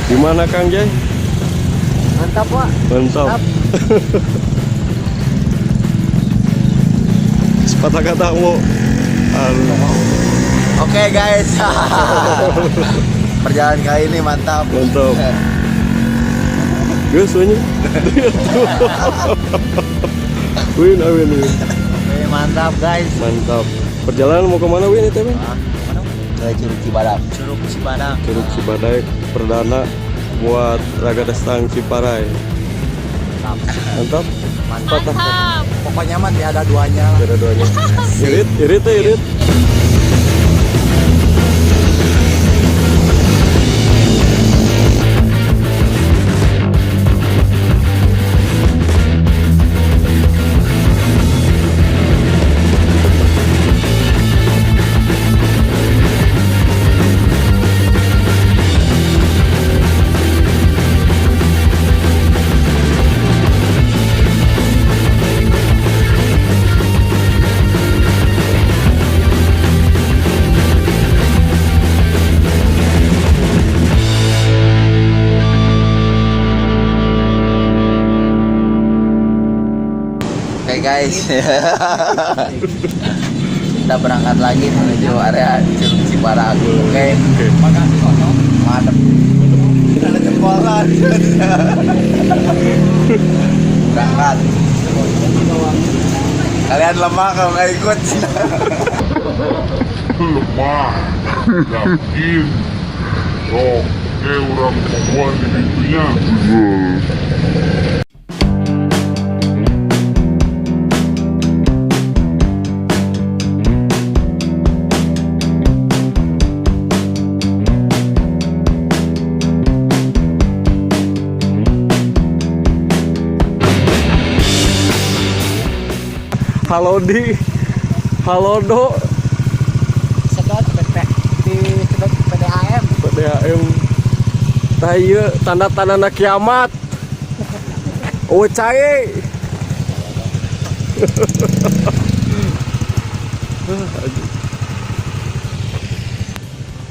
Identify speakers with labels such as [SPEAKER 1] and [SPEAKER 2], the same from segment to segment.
[SPEAKER 1] Gimana Kang Jay?
[SPEAKER 2] Mantap Pak.
[SPEAKER 1] Mantap. Sepatah kata mau.
[SPEAKER 2] Oke guys. Perjalanan kali ini mantap.
[SPEAKER 1] Mantap. Gue soalnya. Win.
[SPEAKER 2] Oke, mantap guys.
[SPEAKER 1] Mantap. Perjalanan mau kemana Win itu Win?
[SPEAKER 2] Ke Curug Cibadak. Curug Cibadak.
[SPEAKER 1] Curug Cibadak perdana buat Raga Destang Ciparai. Mantap.
[SPEAKER 2] Mantap. Pokoknya mah ada duanya.
[SPEAKER 1] Ada duanya. Irit.
[SPEAKER 2] Oke guys. Kita berangkat lagi menuju area Curug Cibadak. Oke. Mantap. Ada jempolan. Berangkat. Kalian lemah kalau nggak ikut.
[SPEAKER 3] Lemah, yakin. Oke, orang perempuan di pintunya.
[SPEAKER 1] Halo Di. Halo Do.
[SPEAKER 2] Sedot PDAM.
[SPEAKER 1] PDAM. Tayo tanda-tanda kiamat. Ucai.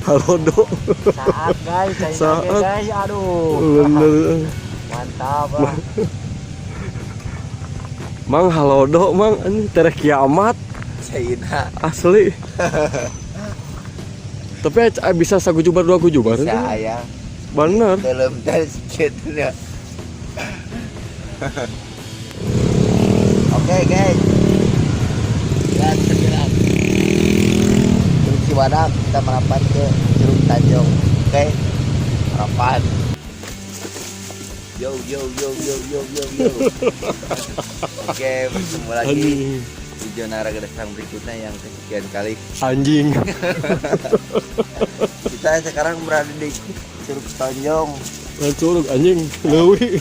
[SPEAKER 1] Halo Do.
[SPEAKER 2] Saat guys,
[SPEAKER 1] Saat.
[SPEAKER 2] guys. Aduh.
[SPEAKER 1] Bener.
[SPEAKER 2] Mantap lah.
[SPEAKER 1] Mang halo Do, Mang ini tereh kiamat
[SPEAKER 2] Cina.
[SPEAKER 1] asli. Tapi bisa sagujubar dua gujubar.
[SPEAKER 2] Saya
[SPEAKER 1] Bener.
[SPEAKER 2] belum tes sedikit. Oke guys. Lihat segera. Curug Cibadak kita merapat ke Curug Tanjung. Oke. Merapat. Yo. Oke, bertemu lagi di zona Raga Destang berikutnya yang kesekian kali.
[SPEAKER 1] Anjing.
[SPEAKER 2] Kita sekarang berada di Curug Tanjung.
[SPEAKER 1] Curug anjing. Lewi.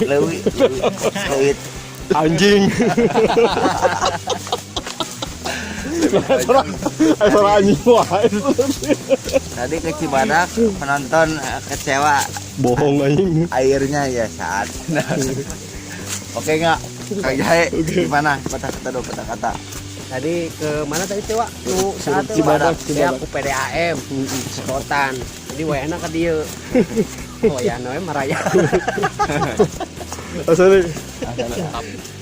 [SPEAKER 1] Anjing. Asal anjing wae.
[SPEAKER 2] Tadi ke Cibadak penonton kecewa.
[SPEAKER 1] Bohong anjing.
[SPEAKER 2] Airnya ya saat. Oke nggak? Kang Jahe, gimana? Patah kata. Tadi ke mana tadi Cewa? Nu saat
[SPEAKER 1] Cibadak.
[SPEAKER 2] Ya aku PDAM, Sekotan. Jadi wayana ke dia. Oh ya, noe maraya.
[SPEAKER 1] Asli.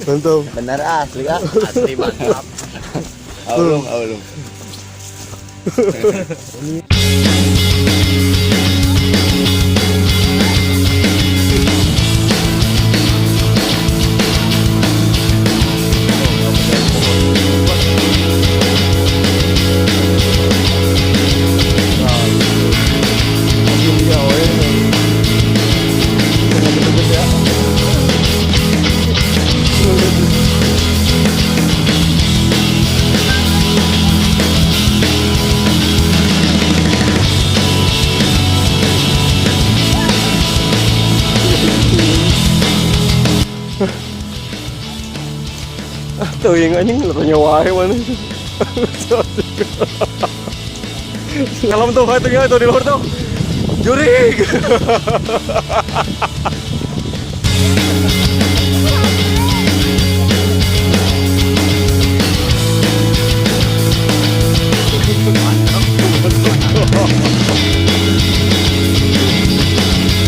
[SPEAKER 1] Mantap.
[SPEAKER 2] Bener asli ya? Asli mantap. Aulung.
[SPEAKER 1] Tuh yang anjing tanya wae mana. Kalau tuh itu di luar tuh. Jurig.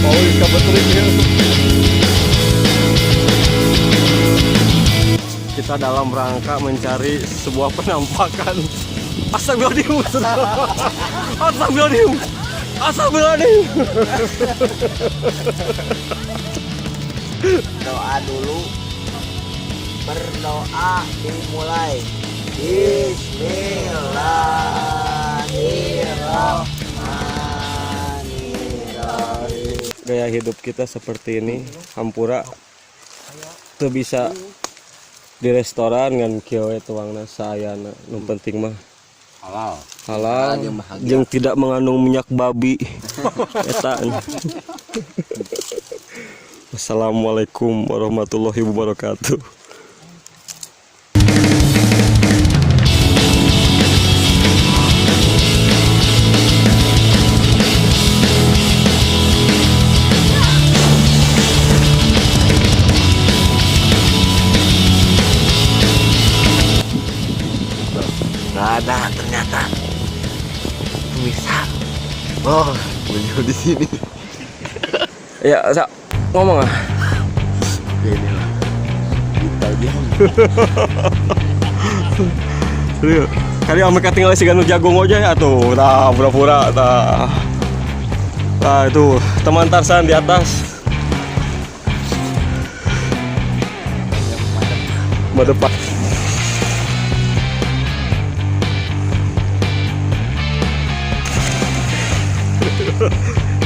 [SPEAKER 1] Paul kabar kita dalam rangka mencari sebuah penampakan. Astagfirullahaladzim. Astagfirullahaladzim. Astagfirullahaladzim.
[SPEAKER 2] Doa dulu. Berdoa dimulai. Bismillahirrahmanirrahim.
[SPEAKER 1] Gaya hidup kita seperti ini, hampura tuh bisa di restoran ngan kieu tuangna sayana. Nu penting mah halal jeung tidak mengandung minyak babi. Eta. Assalamualaikum warahmatullahi wabarakatuh.
[SPEAKER 2] Nggak ada ternyata. Bisa. Oh, beliau di sini.
[SPEAKER 1] Ya, ngomong ah.
[SPEAKER 2] Ini lah. Kita diam.
[SPEAKER 1] Lihat, kali mereka tinggal si Ganu Jagung aja ya tuh, nah pura-pura, nah itu teman Tarsan di atas, medepak.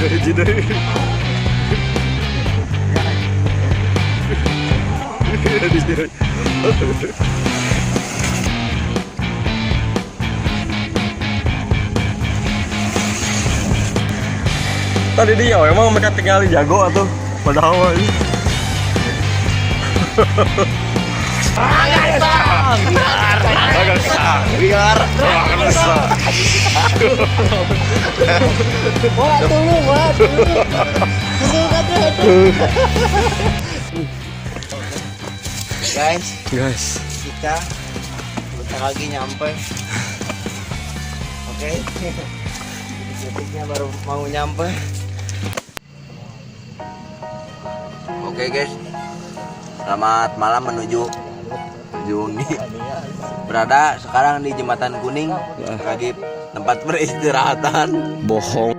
[SPEAKER 1] Jadi tadi dia emang mereka tinggal di jago atau padahal ini.
[SPEAKER 2] Biar. Wah, tunggu. Guys, kita bentar lagi nyampe. Oke. Titiknya baru mau nyampe. Oke guys, selamat malam menuju Juni. Berada sekarang di Jembatan Kuning, lagi tempat peristirahatan.
[SPEAKER 1] Bohong.